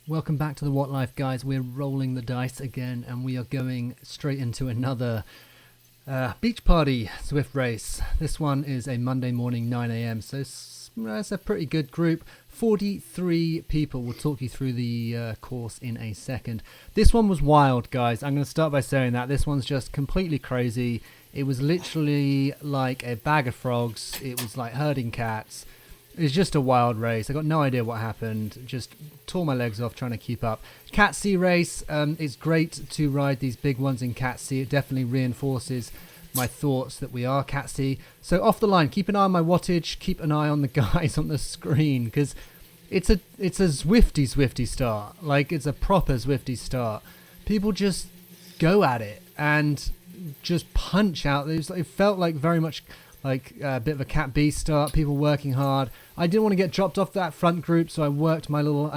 Welcome back to the What Life, guys. We're rolling the dice again, and we are going straight into another beach party Zwift race. This one is a Monday morning 9 a.m. So it's a pretty good group. 43 people. We'll talk you through the course in a second. This one was wild, guys. I'm going to start by saying that this one's just completely crazy. It was literally like a bag of frogs. It was like herding cats. It was just a wild race. I got no idea what happened. Just tore my legs off trying to keep up. Cat C race. It's great to ride these big ones in Cat C. It definitely reinforces my thoughts that we are Cat C. So off the line, keep an eye on my wattage. Keep an eye on the guys on the screen, because it's a Zwifty start. Like, it's a proper Zwifty start. People just go at it and just punch out. It felt like very much like a bit of a Cat B start, people working hard. I didn't want to get dropped off that front group, so I worked my little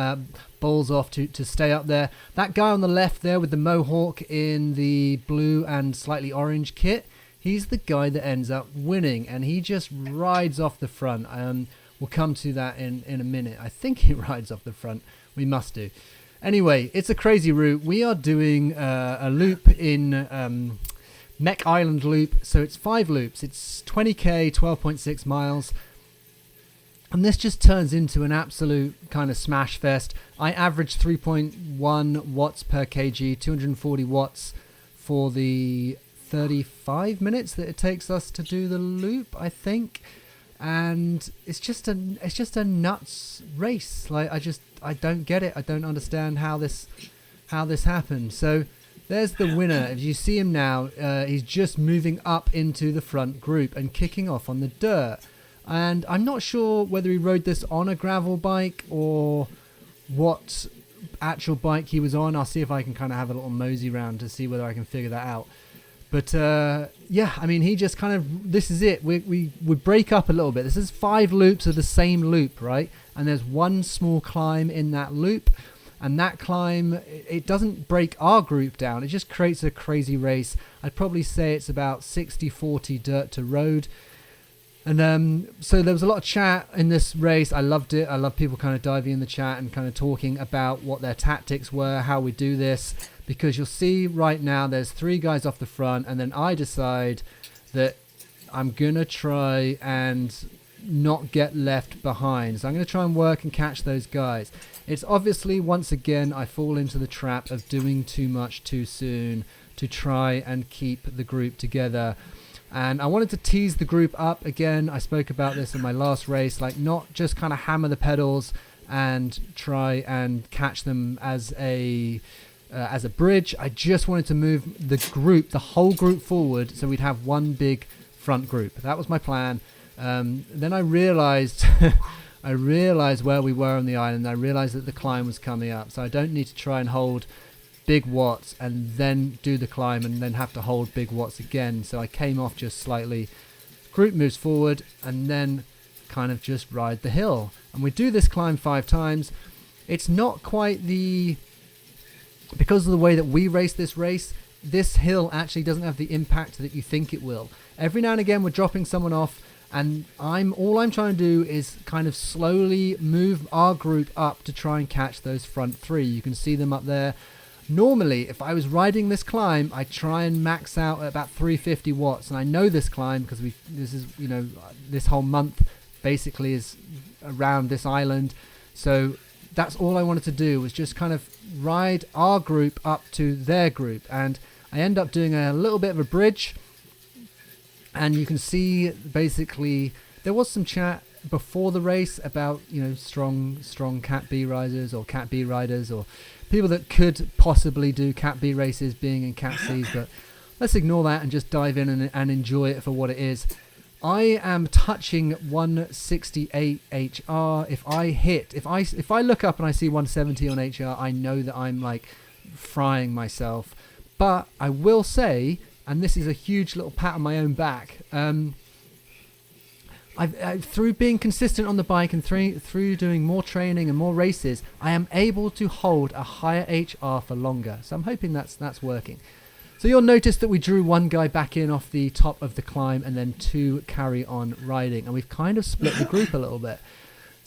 balls off to stay up there. That guy on the left there with the mohawk in the blue and slightly orange kit, he's the guy that ends up winning, and he just rides off the front. We'll come to that in a minute. I think he rides off the front. We must do. Anyway, it's a crazy route. We are doing a loop in Mech Island loop, so it's 5 loops. It's 20k, 12.6 miles, and this just turns into an absolute kind of smash fest. I averaged 3.1 watts per kg, 240 watts for the 35 minutes that it takes us to do the loop, I think. And it's just a nuts race. Like, I don't get it. I don't understand how this happened. So there's the winner. If you see him now, he's just moving up into the front group and kicking off on the dirt. And I'm not sure whether he rode this on a gravel bike or what actual bike he was on. I'll see if I can kind of have a little mosey round to see whether I can figure that out. But yeah, I mean, he just kind of, this is it. We would break up a little bit. This is 5 loops of the same loop, right? And there's one small climb in that loop. And that climb, it doesn't break our group down. It just creates a crazy race. I'd probably say it's about 60-40 dirt to road. And so there was a lot of chat in this race. I loved it. I love people kind of diving in the chat and kind of talking about what their tactics were, how we do this. Because you'll see right now there's 3 guys off the front. And then I decide that I'm going to try and not get left behind. So I'm going to try and work and catch those guys. It's obviously, once again, I fall into the trap of doing too much too soon to try and keep the group together. And I wanted to tease the group up again. I spoke about this in my last race, like not just kind of hammer the pedals and try and catch them as a bridge. I just wanted to move the whole group forward, so we'd have one big front group. That was my plan. Then I realized where we were on the island. I realized that the climb was coming up, so I don't need to try and hold big watts and then do the climb and then have to hold big watts again. So I came off just slightly. Group moves forward and then kind of just ride the hill. And we do this climb 5 times. It's not quite because of the way that we race, this hill actually doesn't have the impact that you think it will. Every now and again we're dropping someone off, and all I'm trying to do is kind of slowly move our group up to try and catch those front 3. You can see them up there. Normally, if I was riding this climb, I try and max out at about 350 watts. And I know this climb because this whole month basically is around this island. So that's all I wanted to do, was just kind of ride our group up to their group. And I end up doing a little bit of a bridge. And you can see basically there was some chat before the race about, strong Cat B riders or Cat B riders or people that could possibly do Cat B races being in Cat Cs, but let's ignore that and just dive in and enjoy it for what it is. I am touching 168 HR. If I look up and I see 170 on HR, I know that I'm like frying myself. But I will say, and this is a huge little pat on my own back, through being consistent on the bike and through doing more training and more races, I am able to hold a higher HR for longer. So I'm hoping that's working. So you'll notice that we drew one guy back in off the top of the climb and then 2 carry on riding. And we've kind of split the group a little bit.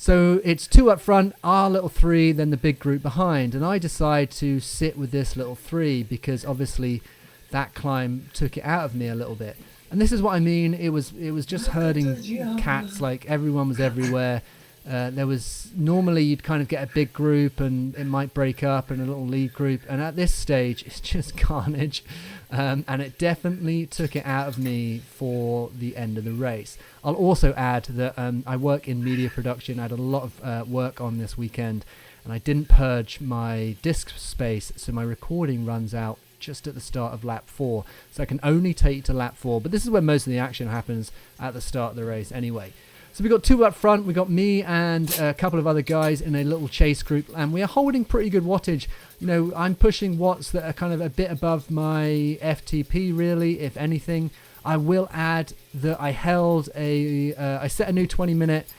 So it's 2 up front, our little 3, then the big group behind. And I decide to sit with this little 3 because obviously that climb took it out of me a little bit. And this is what I mean. It was just herding cats. Like everyone was everywhere. There was normally you'd kind of get a big group and it might break up in a little lead group. And at this stage, it's just carnage. And it definitely took it out of me for the end of the race. I'll also add that I work in media production. I had a lot of work on this weekend, and I didn't purge my disk space, so my recording runs out just at the start of lap 4. So I can only take to lap 4, but this is where most of the action happens at the start of the race anyway. So we got 2 up front, we got me and a couple of other guys in a little chase group, and we are holding pretty good wattage. You know, I'm pushing watts that are kind of a bit above my FTP really, if anything. I will add that I held I set a new 20-minute,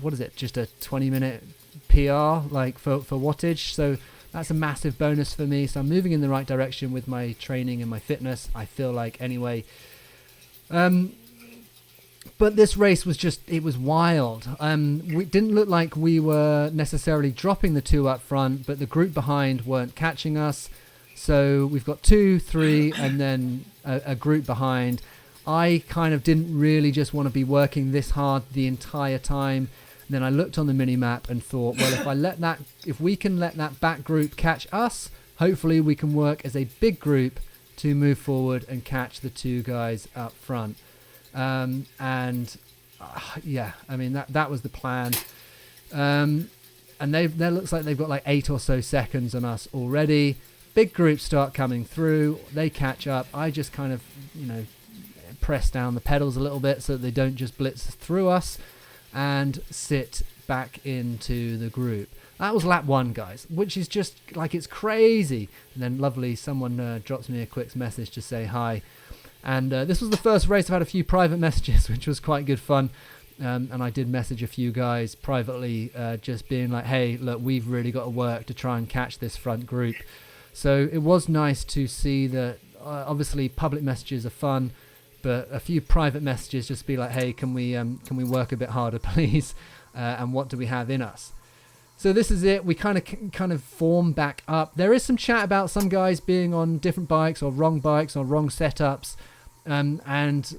what is it, just a 20-minute PR, like for wattage, so that's a massive bonus for me. So I'm moving in the right direction with my training and my fitness, I feel like, anyway. But this race was it was wild. We didn't look like we were necessarily dropping the 2 up front, but the group behind weren't catching us. So we've got 2, 3, and then a group behind. I kind of didn't really just want to be working this hard the entire time. And then I looked on the mini-map and thought, well, if we can let that back group catch us, hopefully we can work as a big group to move forward and catch the 2 guys up front. Yeah, I mean that was the plan. And there looks like they've got like 8 or so seconds on us already. Big groups start coming through, they catch up. I just kind of, press down the pedals a little bit so that they don't just blitz through us, and sit back into the group. That was lap 1, guys, which is just like, it's crazy. And then lovely, someone drops me a quick message to say hi. And this was the first race I've had a few private messages, which was quite good fun. And I did message a few guys privately, just being like, hey, look, we've really got to work to try and catch this front group. So it was nice to see that, obviously public messages are fun, but a few private messages just be like, hey, can we work a bit harder, please? And what do we have in us? So this is it. We kind of form back up. There is some chat about some guys being on different bikes or wrong setups. And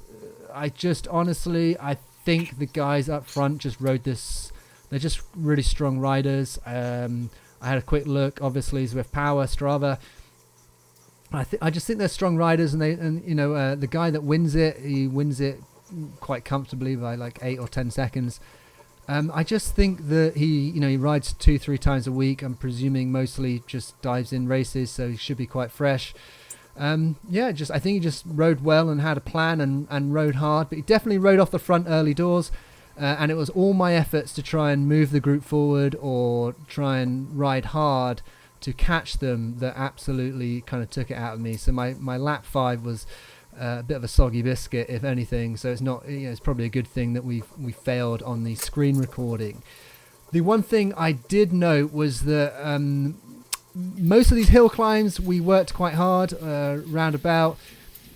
I just honestly, I think the guys up front just rode this. They're just really strong riders. I had a quick look, obviously, Zwift Power, Strava. I just think they're strong riders, and the guy that wins it, he wins it quite comfortably by like 8 or 10 seconds. I just think that he rides 2-3 times a week. I'm presuming mostly just dives in races, so he should be quite fresh. I think he just rode well and had a plan and rode hard, but he definitely rode off the front early doors. And it was all my efforts to try and move the group forward or try and ride hard to catch them that absolutely kind of took it out of me. So my lap 5 was a bit of a soggy biscuit, if anything. So it's not, it's probably a good thing that we failed on the screen recording. The one thing I did note was that most of these hill climbs we worked quite hard roundabout.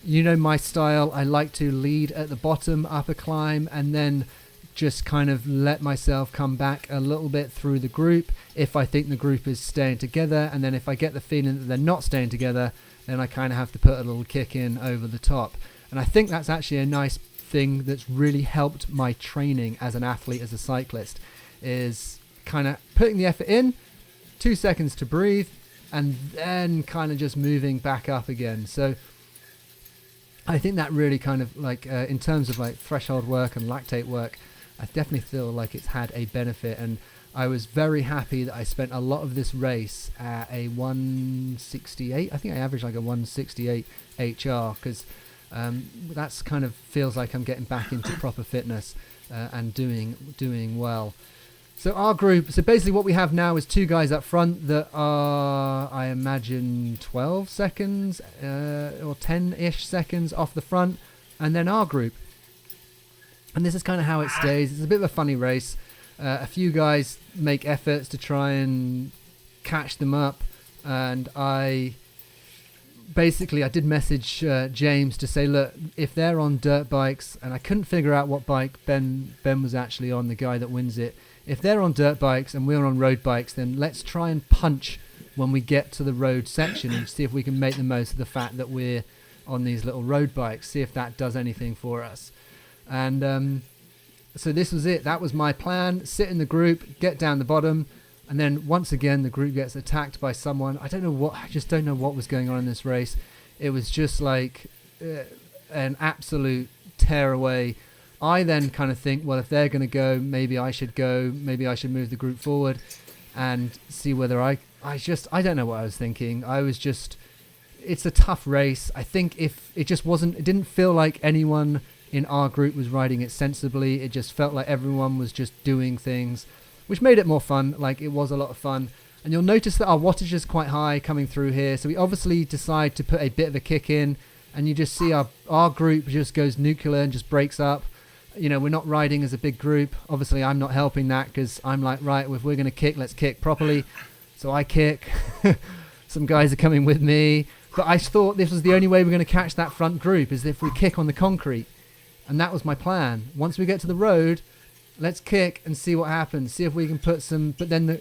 My style, I like to lead at the bottom, up a climb, and then just kind of let myself come back a little bit through the group if I think the group is staying together, and then if I get the feeling that they're not staying together, then I kind of have to put a little kick in over the top. And I think that's actually a nice thing that's really helped my training as an athlete, as a cyclist, is kind of putting the effort in, 2 seconds to breathe, and then kind of just moving back up again. So I think that really kind of like in terms of like threshold work and lactate work, I definitely feel like it's had a benefit, and I was very happy that I spent a lot of this race at a 168. I think I averaged like a 168 HR, because that's kind of feels like I'm getting back into proper fitness and doing well. So our group, so basically what we have now is 2 guys up front that are, I imagine, 12 seconds or 10-ish seconds off the front, and then our group. And this is kind of how it stays. It's a bit of a funny race. A few guys make efforts to try and catch them up, and I basically I did message James to say, look, if they're on dirt bikes, and I couldn't figure out what bike Ben was actually on, the guy that wins it. If they're on dirt bikes and we're on road bikes, then let's try and punch when we get to the road section and see if we can make the most of the fact that we're on these little road bikes, see if that does anything for us. And so this was it. That was my plan. Sit in the group, get down the bottom, and then once again the group gets attacked by someone. I just don't know what was going on in this race. It was just like an absolute tearaway. I then kind of think, well, if they're going to go, maybe I should go. Maybe I should move the group forward and see whether I don't know what I was thinking. It's a tough race. I think if it just wasn't, it didn't feel like anyone in our group was riding it sensibly. It just felt like everyone was just doing things, which made it more fun. Like, it was a lot of fun. And you'll notice that our wattage is quite high coming through here. So we obviously decide to put a bit of a kick in, and you just see our group just goes nuclear and just breaks up. You know, we're not riding as a big group. Obviously, I'm not helping that because I'm like, right, if we're going to kick, let's kick properly. So I kick. Some guys are coming with me. But I thought this was the only way we're going to catch that front group, is if we kick on the concrete. And that was my plan. Once we get to the road, let's kick and see what happens. See if we can put some... But then,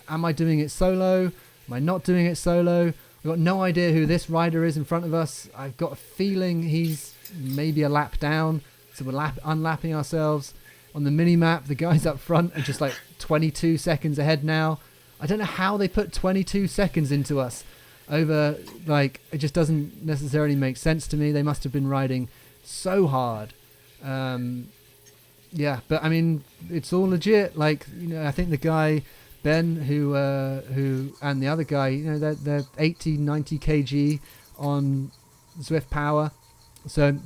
am I doing it solo? Am I not doing it solo? I've got no idea who this rider is in front of us. I've got a feeling he's maybe a lap down. So we're unlapping ourselves. On the mini-map, the guys up front are just like 22 seconds ahead now. I don't know how they put 22 seconds into us over, like, it just doesn't necessarily make sense to me. They must have been riding so hard. Yeah, but I mean, it's all legit. Like, I think the guy, Ben, who and the other guy, they're 80, 90 kg on Zwift Power. So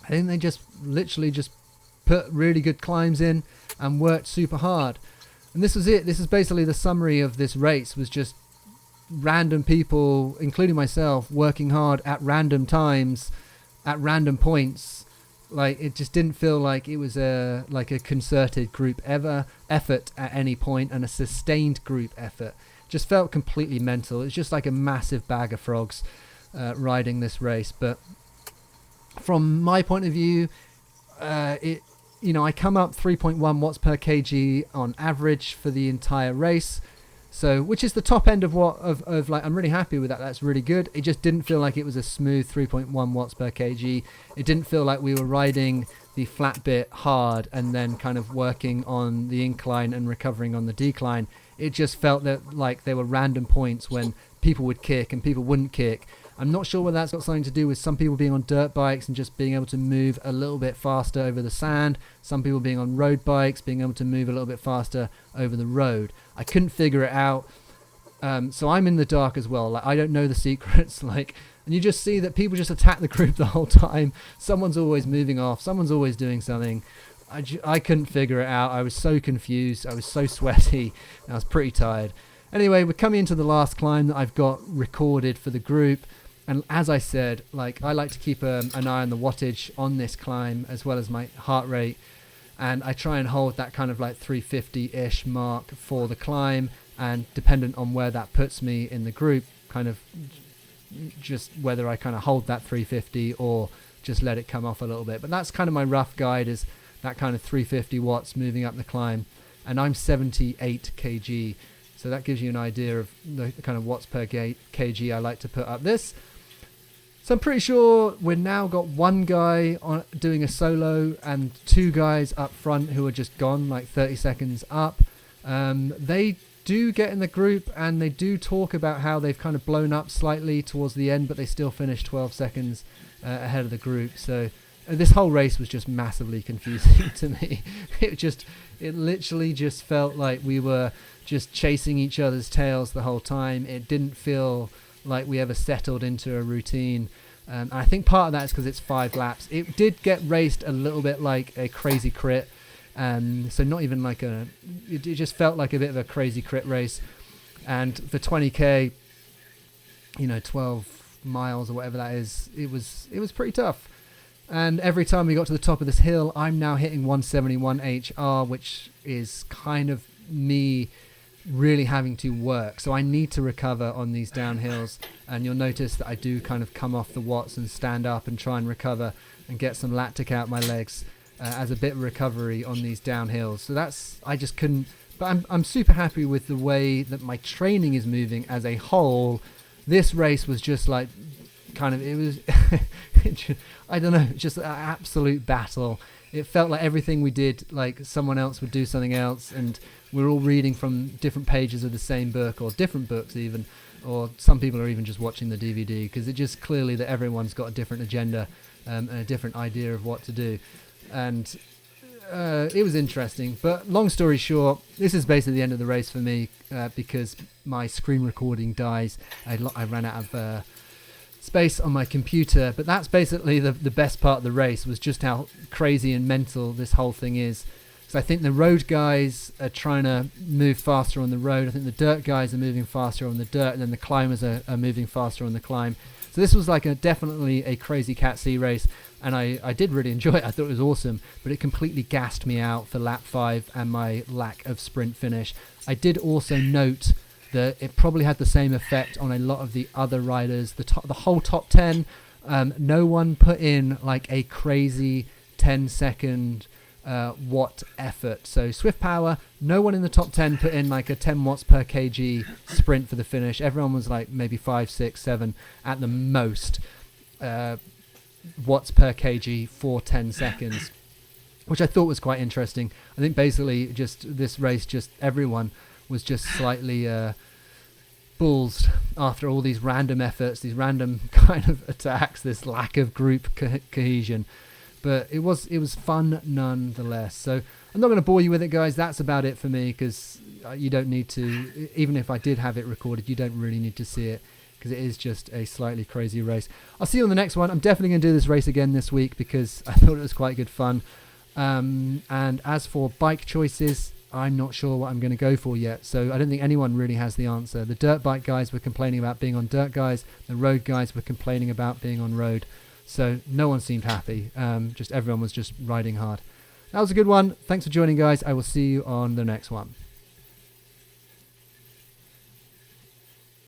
I think they just literally just put really good climbs in and worked super hard. And this was it. This is basically the summary of this race, was just random people, including myself, working hard at random times, at random points. Like, it just didn't feel like it was a concerted group effort at any point, and a sustained group effort. Just felt completely mental. It's just like a massive bag of frogs riding this race. But from my point of view, I come up 3.1 watts per kg on average for the entire race. So, which is the top end of I'm really happy with that. That's really good. It just didn't feel like it was a smooth 3.1 watts per kg. It didn't feel like we were riding the flat bit hard and then kind of working on the incline and recovering on the decline. It just felt that like there were random points when people would kick and people wouldn't kick. I'm not sure whether that's got something to do with some people being on dirt bikes and just being able to move a little bit faster over the sand. Some people being on road bikes, being able to move a little bit faster over the road. I couldn't figure it out. So I'm in the dark as well. Like, I don't know the secrets. And you just see that people just attack the group the whole time. Someone's always moving off. Someone's always doing something. I couldn't figure it out. I was so confused. I was so sweaty. I was pretty tired. Anyway, we're coming into the last climb that I've got recorded for the group. And as I said, I like to keep an eye on the wattage on this climb as well as my heart rate. And I try and hold that kind of 350-ish mark for the climb. And dependent on where that puts me in the group, kind of just whether I kind of hold that 350 or just let it come off a little bit. But that's kind of my rough guide, is that kind of 350 watts moving up the climb. And I'm 78 kg. So that gives you an idea of the kind of watts per kg I like to put up this. So I'm pretty sure we've now got one guy doing a solo and two guys up front who are just gone, 30 seconds up. They do get in the group and they do talk about how they've kind of blown up slightly towards the end, but they still finish 12 seconds ahead of the group. So this whole race was just massively confusing to me. It literally just felt like we were just chasing each other's tails the whole time. It didn't feel like we ever settled into a routine. And I think part of that is because it's 5 laps. It did get raced a little bit like a crazy crit. So not even it just felt like a bit of a crazy crit race. And for 20k, 12 miles or whatever that is, it was pretty tough. And every time we got to the top of this hill, I'm now hitting 171 HR, which is kind of me really having to work. So I need to recover on these downhills, and you'll notice that I do kind of come off the watts and stand up and try and recover and get some lactic out my legs as a bit of recovery on these downhills. So I just couldn't, but I'm super happy with the way that my training is moving as a whole. This race was just like it was I don't know, just an absolute battle. It felt like everything we did, like someone else would do something else, and we're all reading from different pages of the same book, or different books even, or some people are even just watching the DVD, because it's just clearly that everyone's got a different agenda and a different idea of what to do. And it was interesting, but long story short, this is basically the end of the race for me, because my screen recording dies. I ran out of space on my computer, but that's basically the best part of the race, was just how crazy and mental this whole thing is. So I think the road guys are trying to move faster on the road. I think the dirt guys are moving faster on the dirt, and then the climbers are moving faster on the climb. So this was like definitely a crazy Cat C race, and I did really enjoy it. I thought it was awesome, but it completely gassed me out for lap 5 and my lack of sprint finish. I did also note that it probably had the same effect on a lot of the other riders. The whole top 10, no one put in like a crazy 10-second watt effort. So Zwift Power, no one in the top 10 put in like a 10 watts per kg sprint for the finish. Everyone was like maybe 5, 6, 7 at the most watts per kg for 10 seconds, which I thought was quite interesting. I think basically just this race, just everyone was just slightly bullsed after all these random efforts, these random kind of attacks, this lack of group cohesion. But it was fun nonetheless. So I'm not going to bore you with it, guys. That's about it for me, because you don't need to, even if I did have it recorded, you don't really need to see it, because it is just a slightly crazy race. I'll see you on the next one. I'm definitely going to do this race again this week, because I thought it was quite good fun. And as for bike choices, I'm not sure what I'm going to go for yet, so I don't think anyone really has the answer. The dirt bike guys were complaining about being on dirt guys, the road guys were complaining about being on road, so no one seemed happy. Just everyone was just riding hard. That was a good one. Thanks for joining, guys. I will see you on the next one.